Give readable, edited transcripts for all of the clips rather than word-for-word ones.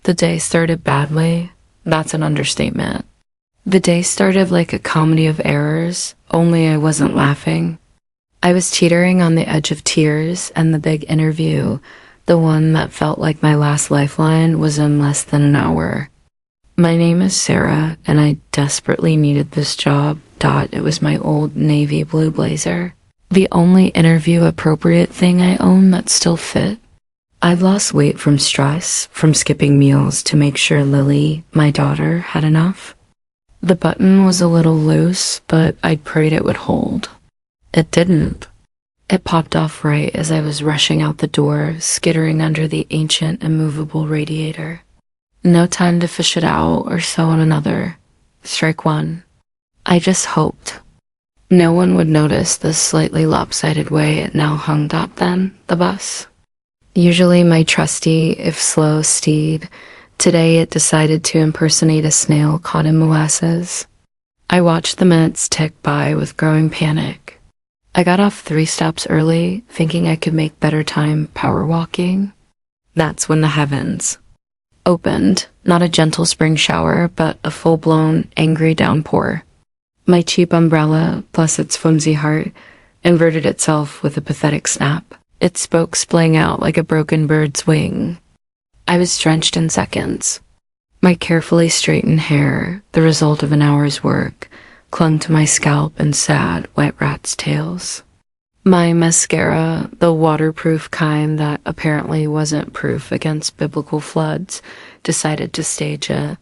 The day started badly. That's an understatement. The day started like a comedy of errors, only I wasn't laughing. I was teetering on the edge of tears, and the big interview, the one that felt like my last lifeline, was in less than an hour. My name is Sarah, and I desperately needed this job. It was my old navy blue blazer. The only interview-appropriate thing I own that still fit. I'd lost weight from stress, from skipping meals to make sure Lily, my daughter, had enough. The button was a little loose, but I'd prayed it would hold. It didn't. It popped off right as I was rushing out the door, skittering under the ancient, immovable radiator. No time to fish it out or sew on another. Strike one. I just hoped no one would notice the slightly lopsided way it now hung up then, the bus. Usually my trusty, if slow, steed. Today it decided to impersonate a snail caught in molasses. I watched the minutes tick by with growing panic. I got off 3 stops early, thinking I could make better time power walking. That's when the heavens opened, not a gentle spring shower, but a full-blown, angry downpour. My cheap umbrella, plus its flimsy heart, inverted itself with a pathetic snap, its spokes splaying out like a broken bird's wing. I was drenched in seconds. My carefully straightened hair, the result of an hour's work, clung to my scalp in sad, wet rat's tails. My mascara, the waterproof kind that apparently wasn't proof against biblical floods, decided to stage a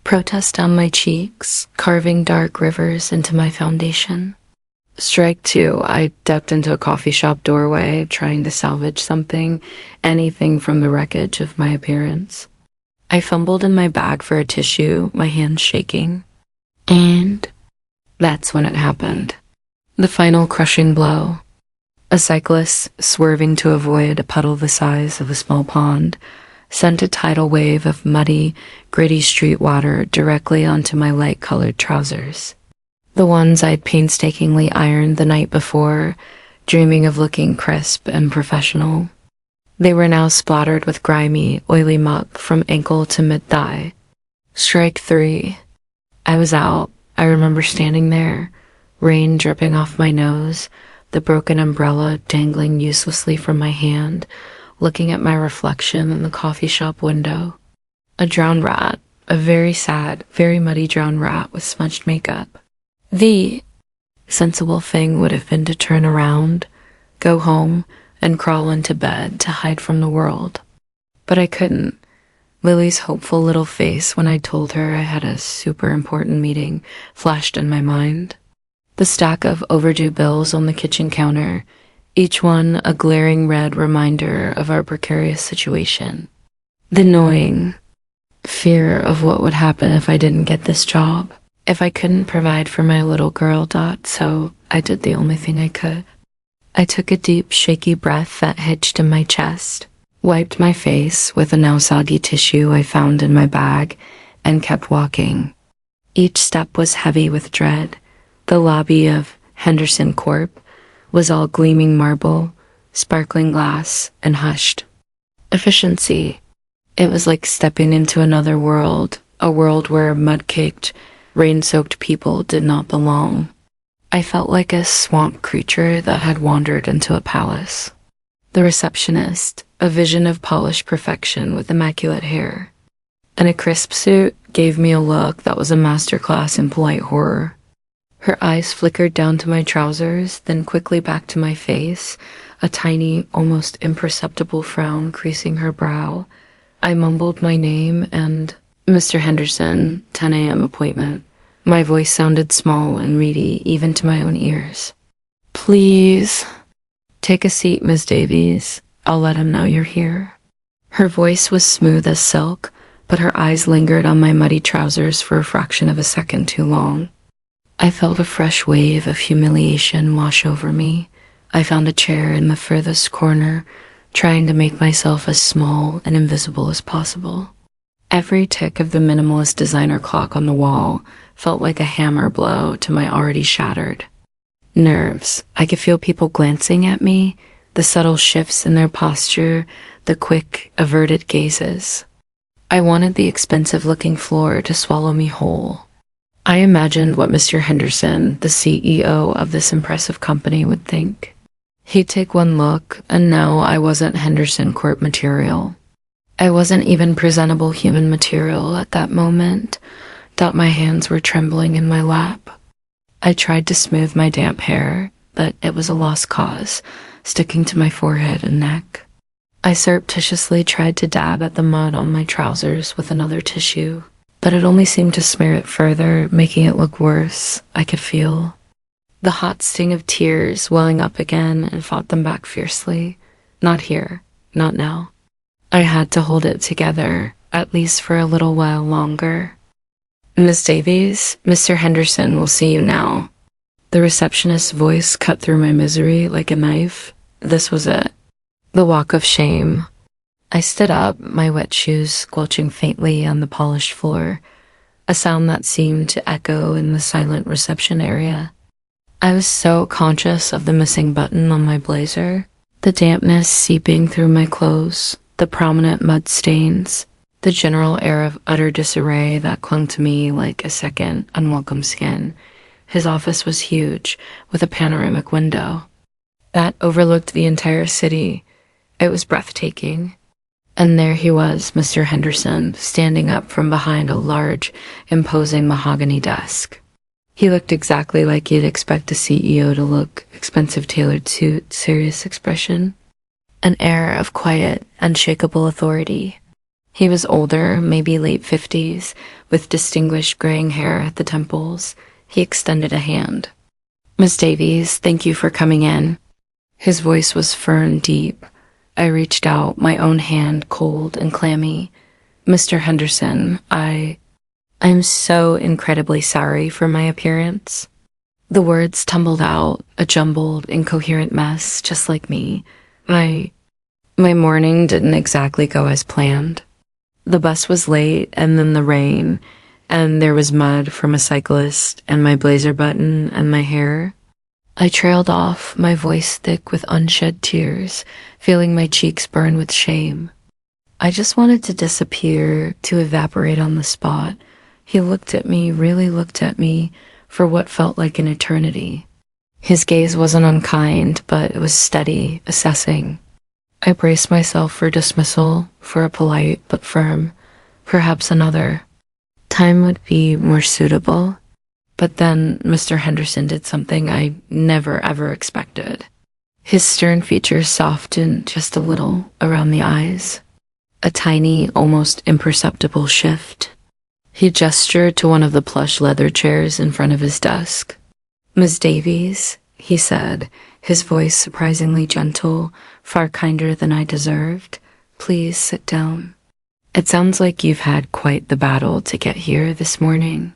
protest down my cheeks, carving dark rivers into my foundation. Strike two, I ducked into a coffee shop doorway, trying to salvage something, anything from the wreckage of my appearance. I fumbled in my bag for a tissue, my hands shaking. And that's when it happened. The final crushing blow. A cyclist, swerving to avoid a puddle the size of a small pond, sent a tidal wave of muddy, gritty street water directly onto my light-colored trousers. The ones I'd painstakingly ironed the night before, dreaming of looking crisp and professional. They were now splattered with grimy, oily muck from ankle to mid-thigh. Strike three. I was out. I remember standing there, rain dripping off my nose, the broken umbrella dangling uselessly from my hand, looking at my reflection in the coffee shop window. A drowned rat, a very sad, very muddy drowned rat with smudged makeup. The sensible thing would have been to turn around, go home, and crawl into bed to hide from the world. But I couldn't. Lily's hopeful little face when I told her I had a super important meeting flashed in my mind. The stack of overdue bills on the kitchen counter, each one a glaring red reminder of our precarious situation. The gnawing fear of what would happen if I didn't get this job, if I couldn't provide for my little girl. So I did the only thing I could. I took a deep, shaky breath that hitched in my chest, wiped my face with a now soggy tissue I found in my bag, and kept walking. Each step was heavy with dread. The lobby of Henderson Corp was all gleaming marble, sparkling glass, and hushed. Efficiency. It was like stepping into another world, a world where mud-caked, rain-soaked people did not belong. I felt like a swamp creature that had wandered into a palace. The receptionist, a vision of polished perfection with immaculate hair, and a crisp suit, gave me a look that was a masterclass in polite horror. Her eyes flickered down to my trousers, then quickly back to my face, a tiny, almost imperceptible frown creasing her brow. I mumbled my name and, "Mr. Henderson, 10 a.m. appointment." My voice sounded small and reedy, even to my own ears. "Please, take a seat, Miss Davies. I'll let him know you're here." Her voice was smooth as silk, but her eyes lingered on my muddy trousers for a fraction of a second too long. I felt a fresh wave of humiliation wash over me. I found a chair in the furthest corner, trying to make myself as small and invisible as possible. Every tick of the minimalist designer clock on the wall felt like a hammer blow to my already shattered nerves. I could feel people glancing at me, the subtle shifts in their posture, the quick, averted gazes. I wanted the expensive-looking floor to swallow me whole. I imagined what Mr. Henderson, the CEO of this impressive company, would think. He'd take one look, and now I wasn't Henderson Court material. I wasn't even presentable human material at that moment. My hands were trembling in my lap. I tried to smooth my damp hair, but it was a lost cause, sticking to my forehead and neck. I surreptitiously tried to dab at the mud on my trousers with another tissue, but it only seemed to smear it further, making it look worse. I could feel the hot sting of tears welling up again and fought them back fiercely. Not here, not now. I had to hold it together, at least for a little while longer. Miss Davies, Mr. Henderson will see you now. The receptionist's voice cut through my misery like a knife. This was it. The walk of shame. I stood up, my wet shoes squelching faintly on the polished floor, a sound that seemed to echo in the silent reception area. I was so conscious of the missing button on my blazer, the dampness seeping through my clothes, the prominent mud stains, the general air of utter disarray that clung to me like a second, unwelcome skin. His office was huge, with a panoramic window that overlooked the entire city. It was breathtaking. And there he was, Mr. Henderson, standing up from behind a large, imposing mahogany desk. He looked exactly like you'd expect a CEO to look, expensive tailored suit, serious expression, an air of quiet, unshakable authority. He was older, maybe late 50s, with distinguished graying hair at the temples. He extended a hand. Miss Davies, thank you for coming in. His voice was firm, deep. I reached out, my own hand cold and clammy. Mr. Henderson, I'm so incredibly sorry for my appearance. The words tumbled out, a jumbled, incoherent mess, just like me. My morning didn't exactly go as planned. The bus was late, and then the rain, and there was mud from a cyclist, and my blazer button, and my hair. I trailed off, my voice thick with unshed tears, feeling my cheeks burn with shame. I just wanted to disappear, to evaporate on the spot. He looked at me, really looked at me, for what felt like an eternity. His gaze wasn't unkind, but it was steady, assessing. I braced myself for dismissal, for a polite but firm, perhaps another time would be more suitable. But then Mr. Henderson did something I never ever expected. His stern features softened just a little around the eyes. A tiny, almost imperceptible shift. He gestured to one of the plush leather chairs in front of his desk. Miss Davies, he said, his voice surprisingly gentle, far kinder than I deserved. Please sit down. It sounds like you've had quite the battle to get here this morning.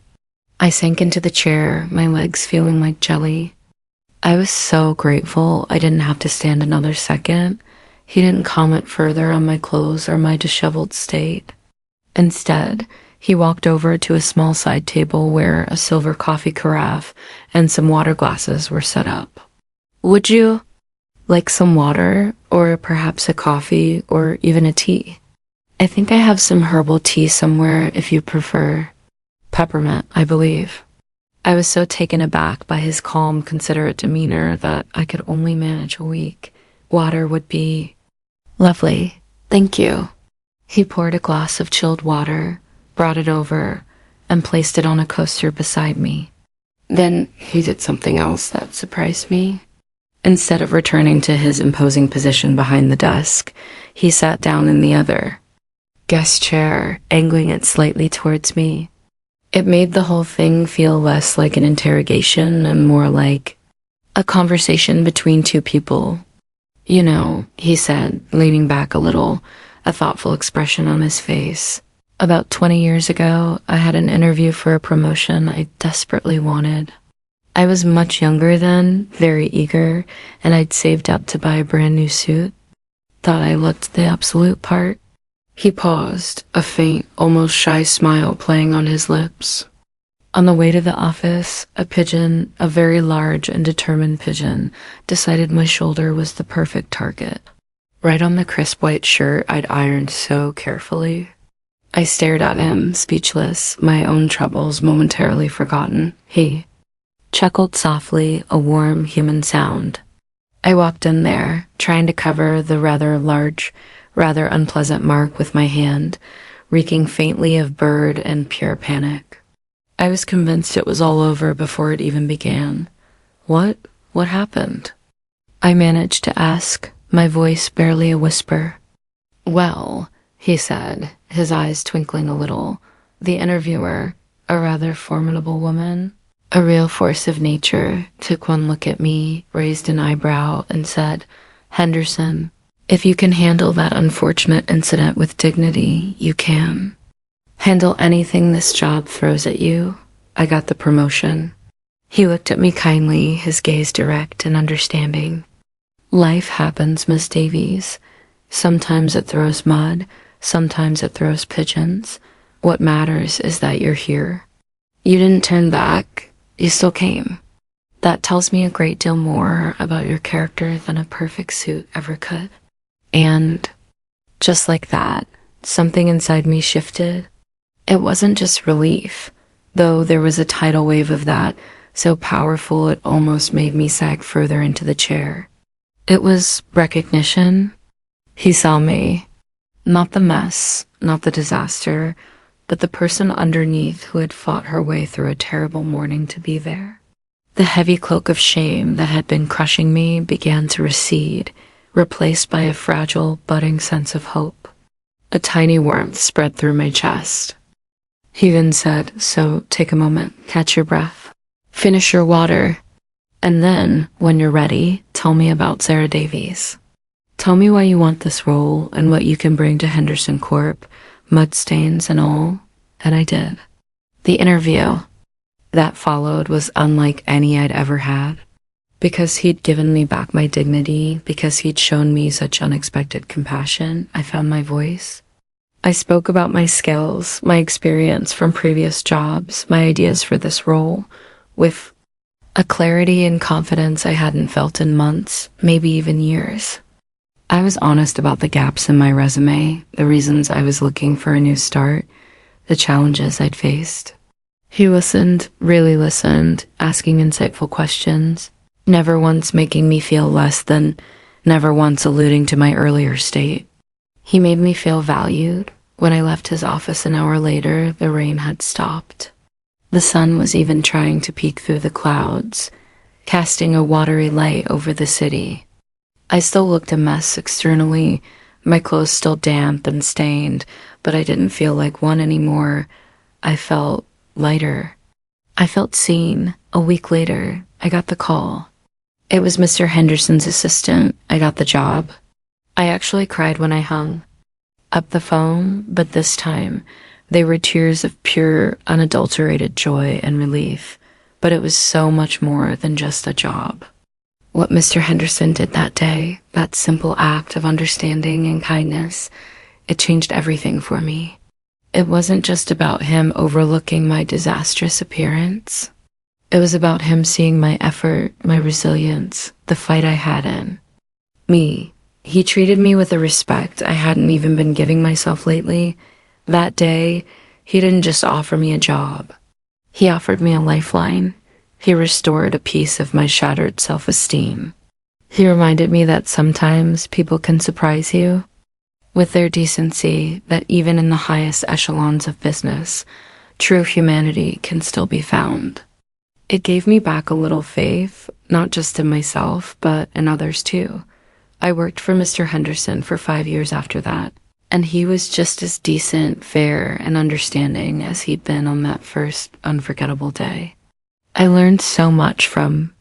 I sank into the chair, my legs feeling like jelly. I was so grateful I didn't have to stand another second. He didn't comment further on my clothes or my disheveled state. Instead, he walked over to a small side table where a silver coffee carafe and some water glasses were set up. Would you like some water, or perhaps a coffee, or even a tea? I think I have some herbal tea somewhere if you prefer. Peppermint, I believe. I was so taken aback by his calm, considerate demeanor that I could only manage a week. Water would be lovely. Thank you. He poured a glass of chilled water, brought it over, and placed it on a coaster beside me. Then he did something else that surprised me. Instead of returning to his imposing position behind the desk, he sat down in the other guest chair, angling it slightly towards me. It made the whole thing feel less like an interrogation and more like a conversation between two people. You know, he said, leaning back a little, a thoughtful expression on his face. About 20 years ago, I had an interview for a promotion I desperately wanted. I was much younger then, very eager, and I'd saved up to buy a brand new suit. Thought I looked the absolute part. He paused, a faint, almost shy smile playing on his lips. On the way to the office, a pigeon, a very large and determined pigeon, decided my shoulder was the perfect target. Right on the crisp white shirt I'd ironed so carefully. I stared at him, speechless, my own troubles momentarily forgotten. He chuckled softly, a warm human sound. I walked in there, trying to cover the rather large, rather unpleasant mark with my hand, reeking faintly of bird and pure panic. I was convinced it was all over before it even began. What happened? I managed to ask, my voice barely a whisper. Well, he said, his eyes twinkling a little. The interviewer, a rather formidable woman, a real force of nature, took one look at me, raised an eyebrow, and said, Henderson, if you can handle that unfortunate incident with dignity, you can. Handle anything this job throws at you. I got the promotion. He looked at me kindly, his gaze direct and understanding. Life happens, Miss Davies. Sometimes it throws mud, sometimes it throws pigeons. What matters is that you're here. You didn't turn back, you still came. That tells me a great deal more about your character than a perfect suit ever could. And just like that, something inside me shifted. It wasn't just relief, though there was a tidal wave of that, so powerful it almost made me sag further into the chair. It was recognition. He saw me. Not the mess, not the disaster, but the person underneath who had fought her way through a terrible morning to be there. The heavy cloak of shame that had been crushing me began to recede, replaced by a fragile, budding sense of hope. A tiny warmth spread through my chest. He then said, so take a moment, catch your breath, finish your water, and then, when you're ready, tell me about Sarah Davies. Tell me why you want this role and what you can bring to Henderson Corp., mud stains and all, and I did. The interview that followed was unlike any I'd ever had. Because he'd given me back my dignity, because he'd shown me such unexpected compassion, I found my voice. I spoke about my skills, my experience from previous jobs, my ideas for this role, with a clarity and confidence I hadn't felt in months, maybe even years. I was honest about the gaps in my resume, the reasons I was looking for a new start, the challenges I'd faced. He listened, really listened, asking insightful questions, never once making me feel less than, never once alluding to my earlier state. He made me feel valued. When I left his office an hour later, the rain had stopped. The sun was even trying to peek through the clouds, casting a watery light over the city. I still looked a mess externally, my clothes still damp and stained, but I didn't feel like one anymore. I felt lighter. I felt seen. A week later, I got the call. It was Mr. Henderson's assistant. I got the job. I actually cried when I hung up the phone, but this time, they were tears of pure, unadulterated joy and relief. But it was so much more than just a job. What Mr. Henderson did that day, that simple act of understanding and kindness, it changed everything for me. It wasn't just about him overlooking my disastrous appearance. It was about him seeing my effort, my resilience, the fight I had in me. He treated me with a respect I hadn't even been giving myself lately. That day, he didn't just offer me a job. He offered me a lifeline. He restored a piece of my shattered self-esteem. He reminded me that sometimes people can surprise you with their decency, that even in the highest echelons of business, true humanity can still be found. It gave me back a little faith, not just in myself, but in others too. I worked for Mr. Henderson for 5 years after that, and he was just as decent, fair, and understanding as he'd been on that first unforgettable day. I learned so much from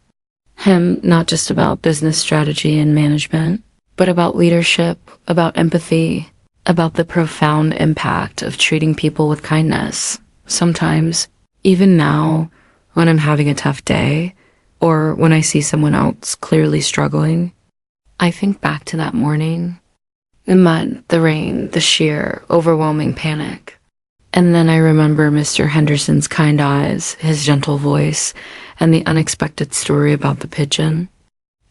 him, not just about business strategy and management, but about leadership, about empathy, about the profound impact of treating people with kindness. Sometimes, even now, when I'm having a tough day, or when I see someone else clearly struggling, I think back to that morning, the mud, the rain, the sheer, overwhelming panic. And then I remember Mr. Henderson's kind eyes, his gentle voice, and the unexpected story about the pigeon.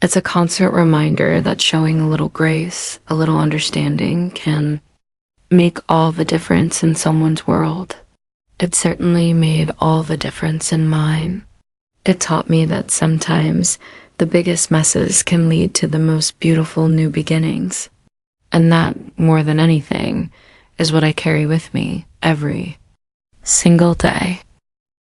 It's a constant reminder that showing a little grace, a little understanding can make all the difference in someone's world. It certainly made all the difference in mine. It taught me that sometimes the biggest messes can lead to the most beautiful new beginnings. And that, more than anything, is what I carry with me every single day.